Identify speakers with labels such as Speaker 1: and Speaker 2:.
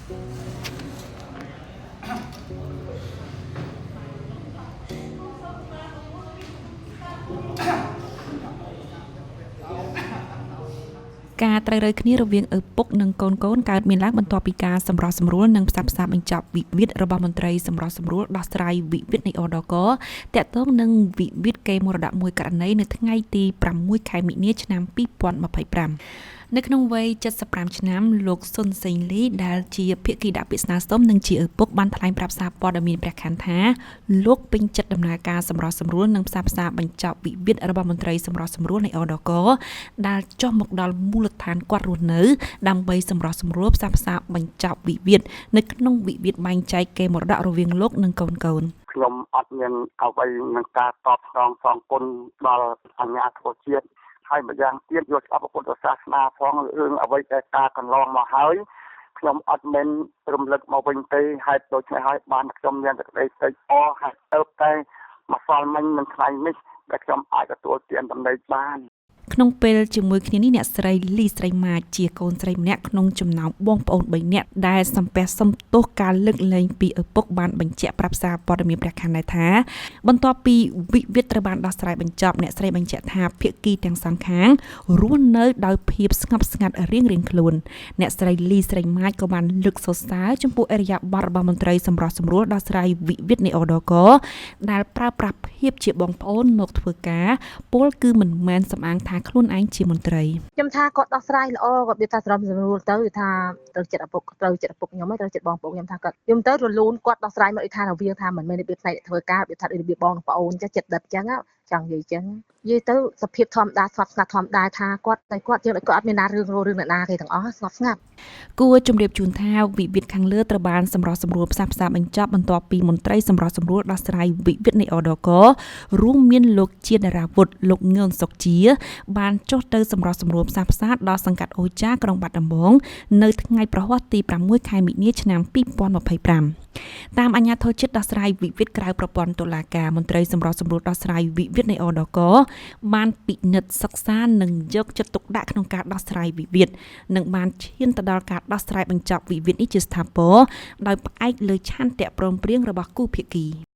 Speaker 1: ការត្រូវរើគ្នារវាងឪពុកនិងកូនកើតមានឡើងបន្ទាប់ពីការសម្រោះសម្រួលនិងផ្សះផ្សាបញ្ចប់វិវាទរបស់មន្ត្រីសម្រោះសម្រួលដោះស្រាយវិវាទនៃ ODK ទាក់ទងនឹងវិវាទកេរមរតកមួយករណីនៅថ្ងៃទី6 ខែមិនិនាឆ្នាំ2025 នៅក្នុងវ័យ75ឆ្នាំលោកស៊ុនសេងលីដែលជាភាគីដាក់ពាក្យស្នើសុំនិងជាឪពុកបានថ្លែងប្រាប់សារព័ត៌មានព្រះខ័នថាលោកពេញចិត្តដំណើរការសម្រោះសម្រួលនិងផ្សះផ្សាបញ្ចប់វិវាទរបស់មន្ត្រីសម្រោះសម្រួលនៃ ODK ដែលចុះមកដល់មូលដ្ឋានគាត់រស់នៅដើម្បីសម្រោះសម្រួលផ្សះផ្សាបញ្ចប់វិវាទនៅក្នុងវិវាទបែងចែកកេរមរតករវាងលោកនិងកូន
Speaker 2: ខ្ញុំអត់មានអ្វីនឹងការតបស្នងសងគុណដល់អាជ្ញាធរជាតិហើយម្យ៉ាងទៀតយកច្បាប់ពុទ្ធសាសនាផងរឿងអ្វីដែលការកន្លងមកហើយខ្ញុំអត់មានរំលឹកមកវិញទេហើយដូច្នេះហើយបានខ្ញុំមានសេចក្តីត្រេកអរហើយទៅតែម្សិលមិញនឹងថ្ងៃនេះដែលខ្ញុំអាចទទួលទានដំណេកបាន
Speaker 1: ក្នុងពេលជាមួយគ្នានេះអ្នកស្រីលីស្រីម៉ាចជាកូនស្រីម្នាក់ក្នុងចំណោមបងប្អូន3នាក់ដែលសំពះសុំទោសការលើកលែងពីឪពុកបានបញ្ជាក់ប្រាប់សារព័ត៌មានព្រះខ័នដែរថាបន្ទាប់ពីវិវាទត្រូវបានដោះស្រាយបញ្ចប់អ្នកស្រីបញ្ជាក់ថាភាគីទាំងសងខាងរស់នៅដោយភាពស្ងប់ស្ងាត់រៀងៗខ្លួនអ្នកស្រីលីស្រីម៉ាចក៏បានលើកសរសើរចំពោះអរិយាប័ត្ររបស់មន្ត្រីសម្រោះសម្រួលដោះស្រាយវិវាទនៃ ODK ដែលប្រើប្រាស់ភាពជាបងប្អូនមកធ្វើការពលគឺមិនមែនសំអាងថាខ្លួនឯងជាមន្ត្រី
Speaker 3: ខ្ញុំថាគាត់ដោះស្រាយល្អគាត់វាថាស្រមសម្រួលទៅវាថាត្រូវចិត្តឪពុកខ្ញុំហើយត្រូវចិត្តបងប្អូនខ្ញុំថាគាត់ខ្ញុំទៅរលូនគាត់ដោះស្រាយមកឯថារវាងថាមិនមែនរបៀបផ្នែកធ្វើការវាថារបៀបបងប្អូនចេះចិត្តដិតអញ្ចឹងចង់និយាយអញ្ចឹងនិយាយទៅសភាពធម្មតាស្ងប់ស្ងាត់ធម្មតាថាគាត់តែគាត់យើងគាត់អត់មានណារឿងអ្នកណាគេទាំងអស់ស្ងប់ស្ងាត់
Speaker 1: គួរជម្រាបជូនថាវិវាទខាងលើត្រូវបានសម្រោះសម្រួលផ្សះផ្សាបញ្ចប់បន្ទាប់ពីមន្ត្រីសម្រោះសម្រួលដោះស្រាយវិវាទនៃ ODK រួមមានលោកជាតារាវុធលោកងឿនសុកជាបានចុះទៅសម្រោះសម្រួលផ្សះផ្សាដល់សង្កាត់អូចាក្រុងបាត់ដំបងនៅថ្ងៃប្រហ័សទី6 ខែមិនិនាឆ្នាំ2025តាមអាជ្ញាធរជាតិដោះស្រាយវិវាទក្រៅប្រព័ន្ធតុលាការមន្ត្រីសម្រោះសម្រួលដោះស្រាយវិវាទនៃ ODK បានពិនិត្យសិក្សានិងយកចិត្តទុកដាក់ក្នុងការដោះស្រាយវិវាទនិងបានឈានទៅដល់ការដោះស្រាយបញ្ចប់វិវាទនេះជាស្ថាពរដោយផ្អែកលើឆន្ទៈព្រមព្រៀងរបស់គូភាគី